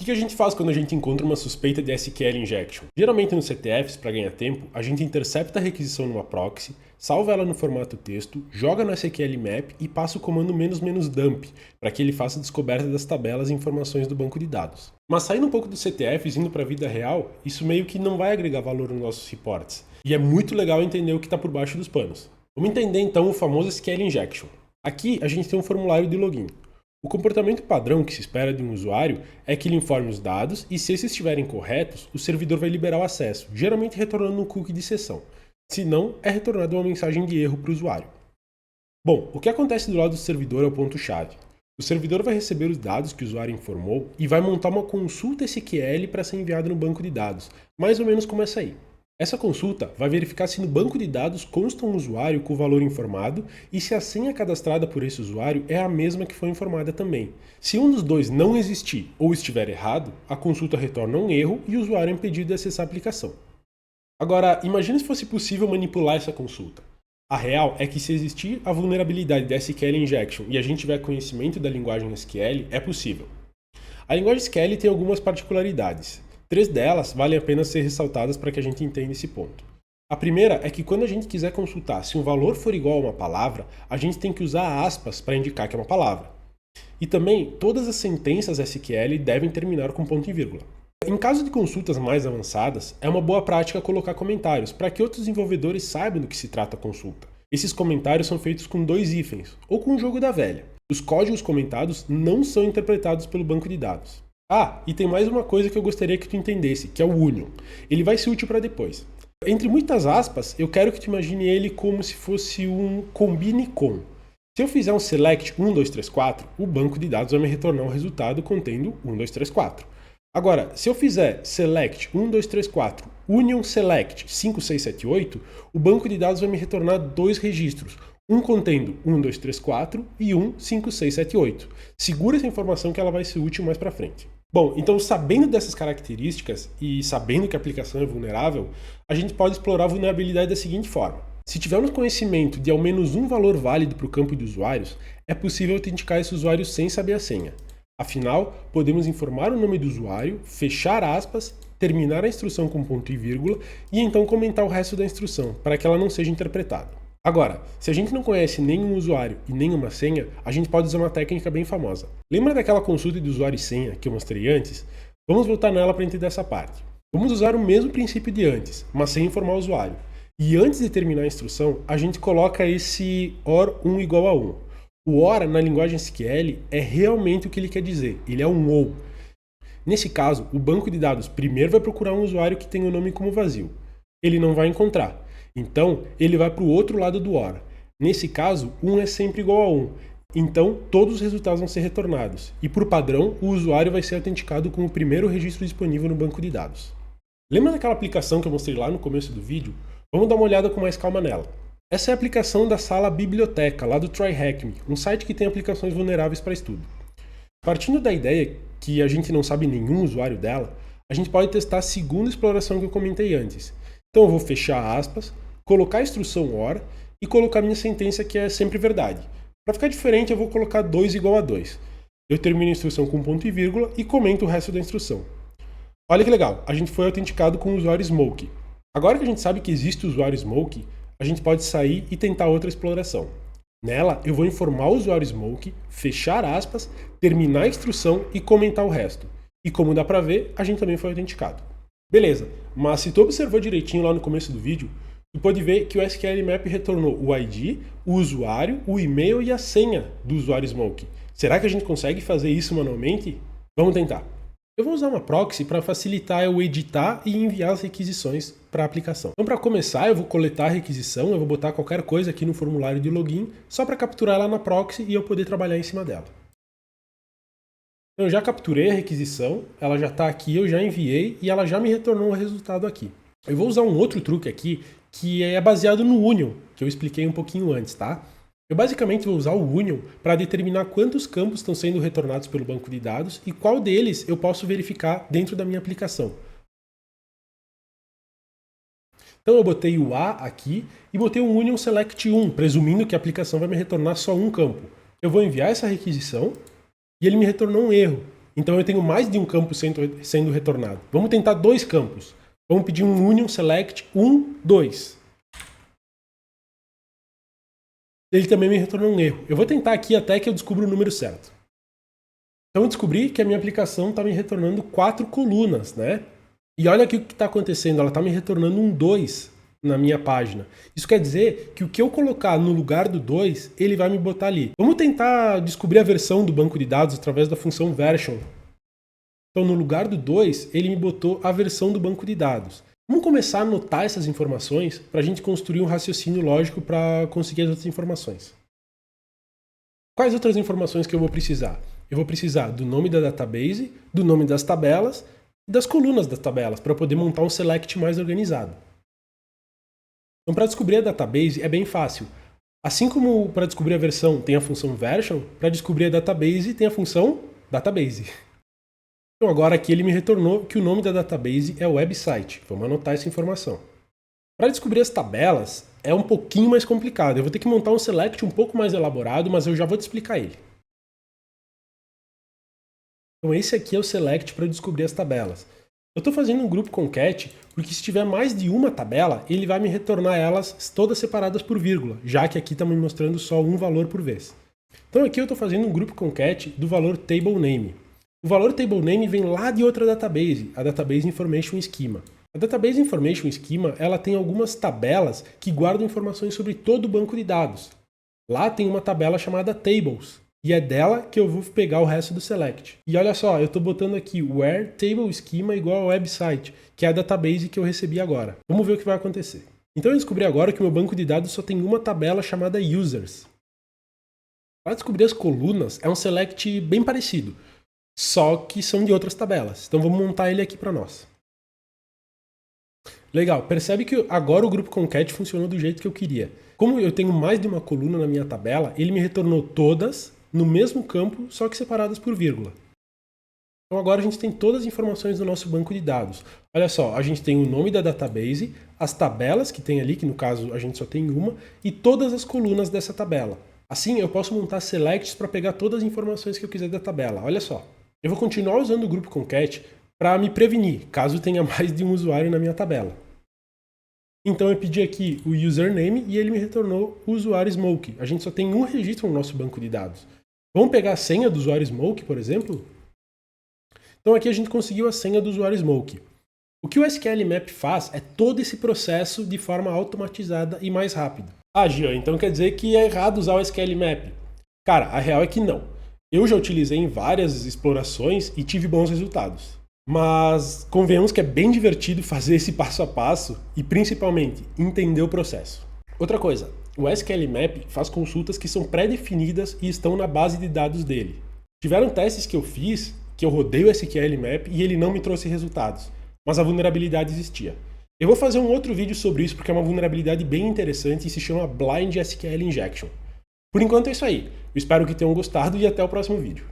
O que a gente faz quando a gente encontra uma suspeita de SQL injection? Geralmente nos CTFs, para ganhar tempo, a gente intercepta a requisição numa proxy, salva ela no formato texto, joga no SQL map e passa o comando "-dump", para que ele faça a descoberta das tabelas e informações do banco de dados. Mas saindo um pouco dos CTFs e indo para a vida real, isso meio que não vai agregar valor nos nossos reports. E é muito legal entender o que está por baixo dos panos. Vamos entender então o famoso SQL injection. Aqui a gente tem um formulário de login. O comportamento padrão que se espera de um usuário é que ele informe os dados e, se esses estiverem corretos, o servidor vai liberar o acesso, geralmente retornando um cookie de sessão. Se não, é retornada uma mensagem de erro para o usuário. Bom, o que acontece do lado do servidor é o ponto-chave. O servidor vai receber os dados que o usuário informou e vai montar uma consulta SQL para ser enviada no banco de dados, mais ou menos como essa aí. Essa consulta vai verificar se no banco de dados consta um usuário com o valor informado e se a senha cadastrada por esse usuário é a mesma que foi informada também. Se um dos dois não existir ou estiver errado, a consulta retorna um erro e o usuário é impedido de acessar a aplicação. Agora, imagine se fosse possível manipular essa consulta. A real é que, se existir a vulnerabilidade da SQL injection e a gente tiver conhecimento da linguagem SQL, é possível. A linguagem SQL tem algumas particularidades. 3 delas valem a pena ser ressaltadas para que a gente entenda esse ponto. A primeira é que, quando a gente quiser consultar se um valor for igual a uma palavra, a gente tem que usar aspas para indicar que é uma palavra. E também, todas as sentenças SQL devem terminar com ponto e vírgula. Em caso de consultas mais avançadas, é uma boa prática colocar comentários para que outros desenvolvedores saibam do que se trata a consulta. Esses comentários são feitos com 2 hífens, ou com o jogo da velha. Os códigos comentados não são interpretados pelo banco de dados. Ah, e tem mais uma coisa que eu gostaria que tu entendesse, que é o union. Ele vai ser útil para depois. Entre muitas aspas, eu quero que tu imagine ele como se fosse um combine com. Se eu fizer um select 1, 2, 3, 4, o banco de dados vai me retornar um resultado contendo 1, 2, 3, 4. Agora, se eu fizer select 1, 2, 3, 4, union select 5, 6, 7, 8, o banco de dados vai me retornar 2 registros, um contendo 1, 2, 3, 4 e 1, 5, 6, 7, 8. Segura essa informação que ela vai ser útil mais para frente. Bom, então, sabendo dessas características e sabendo que a aplicação é vulnerável, a gente pode explorar a vulnerabilidade da seguinte forma. Se tivermos conhecimento de ao menos um valor válido para o campo de usuários, é possível autenticar esse usuário sem saber a senha. Afinal, podemos informar o nome do usuário, fechar aspas, terminar a instrução com ponto e vírgula e então comentar o resto da instrução, para que ela não seja interpretada. Agora, se a gente não conhece nenhum usuário e nenhuma senha, a gente pode usar uma técnica bem famosa. Lembra daquela consulta de usuário e senha que eu mostrei antes? Vamos voltar nela para entender essa parte. Vamos usar o mesmo princípio de antes, mas sem informar o usuário. E antes de terminar a instrução, a gente coloca esse OR 1 igual a 1. O OR na linguagem SQL é realmente o que ele quer dizer, ele é um OU. Nesse caso, o banco de dados primeiro vai procurar um usuário que tem o nome como vazio. Ele não vai encontrar. Então, ele vai para o outro lado do OR. Nesse caso, 1 é sempre igual a 1. Então, todos os resultados vão ser retornados. E, por padrão, o usuário vai ser autenticado com o primeiro registro disponível no banco de dados. Lembra daquela aplicação que eu mostrei lá no começo do vídeo? Vamos dar uma olhada com mais calma nela. Essa é a aplicação da sala Biblioteca, lá do TryHackMe, um site que tem aplicações vulneráveis para estudo. Partindo da ideia que a gente não sabe nenhum usuário dela, a gente pode testar a segunda exploração que eu comentei antes. Então eu vou fechar aspas, colocar a instrução OR e colocar minha sentença que é sempre verdade. Para ficar diferente, eu vou colocar 2 igual a 2. Eu termino a instrução com ponto e vírgula e comento o resto da instrução. Olha que legal, a gente foi autenticado com o usuário Smoke. Agora que a gente sabe que existe o usuário Smoke, a gente pode sair e tentar outra exploração. Nela, eu vou informar o usuário Smoke, fechar aspas, terminar a instrução e comentar o resto. E como dá para ver, a gente também foi autenticado. Beleza, mas se tu observou direitinho lá no começo do vídeo, tu pode ver que o SQL Map retornou o ID, o usuário, o e-mail e a senha do usuário Smoke. Será que a gente consegue fazer isso manualmente? Vamos tentar. Eu vou usar uma proxy para facilitar eu editar e enviar as requisições para a aplicação. Então, para começar, eu vou coletar a requisição, eu vou botar qualquer coisa aqui no formulário de login, só para capturar ela na proxy e eu poder trabalhar em cima dela. Então, eu já capturei a requisição, ela já está aqui, eu já enviei e ela já me retornou o resultado aqui. Eu vou usar um outro truque aqui, que é baseado no union, que eu expliquei um pouquinho antes, tá? Eu basicamente vou usar o union para determinar quantos campos estão sendo retornados pelo banco de dados e qual deles eu posso verificar dentro da minha aplicação. Então eu botei o A aqui e botei um union select 1, presumindo que a aplicação vai me retornar só um campo. Eu vou enviar essa requisição e ele me retornou um erro. Então eu tenho mais de um campo sendo retornado. Vamos tentar 2 campos. Vamos pedir um union select 1, 2. Ele também me retornou um erro. Eu vou tentar aqui até que eu descubra o número certo. Então eu descobri que a minha aplicação está me retornando 4 colunas, né? E olha aqui o que está acontecendo, ela está me retornando um 2 na minha página. Isso quer dizer que o que eu colocar no lugar do 2, ele vai me botar ali. Vamos tentar descobrir a versão do banco de dados através da função version. Então no lugar do 2, ele me botou a versão do banco de dados. Vamos começar a anotar essas informações para a gente construir um raciocínio lógico para conseguir as outras informações. Quais outras informações que eu vou precisar? Eu vou precisar do nome da database, do nome das tabelas e das colunas das tabelas para poder montar um select mais organizado. Então, para descobrir a database é bem fácil. Assim como para descobrir a versão tem a função version, para descobrir a database tem a função database. Então agora aqui ele me retornou que o nome da database é website. Vamos anotar essa informação. Para descobrir as tabelas é um pouquinho mais complicado. Eu vou ter que montar um select um pouco mais elaborado, mas eu já vou te explicar ele. Então esse aqui é o select para descobrir as tabelas. Eu estou fazendo um grupo concat porque se tiver mais de uma tabela, ele vai me retornar elas todas separadas por vírgula, já que aqui está me mostrando só um valor por vez. Então aqui eu estou fazendo um grupo concat do valor table name. O valor table name vem lá de outra database, a Database Information Schema. A Database Information Schema ela tem algumas tabelas que guardam informações sobre todo o banco de dados. Lá tem uma tabela chamada Tables. E é dela que eu vou pegar o resto do select. E olha só, eu estou botando aqui where table schema igual ao website, que é a database que eu recebi agora. Vamos ver o que vai acontecer. Então eu descobri agora que o meu banco de dados só tem uma tabela chamada users. Para descobrir as colunas, é um select bem parecido, só que são de outras tabelas. Então vamos montar ele aqui para nós. Legal, percebe que agora o grupo concat funcionou do jeito que eu queria. Como eu tenho mais de uma coluna na minha tabela, ele me retornou todas no mesmo campo, só que separadas por vírgula. Então agora a gente tem todas as informações do nosso banco de dados. Olha só, a gente tem o nome da database, as tabelas que tem ali, que no caso a gente só tem uma, e todas as colunas dessa tabela. Assim eu posso montar selects para pegar todas as informações que eu quiser da tabela. Olha só, eu vou continuar usando o grupo concat para me prevenir, caso tenha mais de um usuário na minha tabela. Então eu pedi aqui o username e ele me retornou o usuário Smoke. A gente só tem um registro no nosso banco de dados. Vamos pegar a senha do usuário Smoke, por exemplo? Então aqui a gente conseguiu a senha do usuário Smoke. O que o SQL Map faz é todo esse processo de forma automatizada e mais rápida. Ah, Gian, então quer dizer que é errado usar o SQL Map? Cara, a real é que não. Eu já utilizei em várias explorações e tive bons resultados. Mas convenhamos que é bem divertido fazer esse passo a passo e principalmente entender o processo. Outra coisa, o SQL Map faz consultas que são pré-definidas e estão na base de dados dele. Tiveram testes que eu fiz, que eu rodei o SQL Map e ele não me trouxe resultados, mas a vulnerabilidade existia. Eu vou fazer um outro vídeo sobre isso porque é uma vulnerabilidade bem interessante e se chama Blind SQL Injection. Por enquanto é isso aí. Eu espero que tenham gostado e até o próximo vídeo.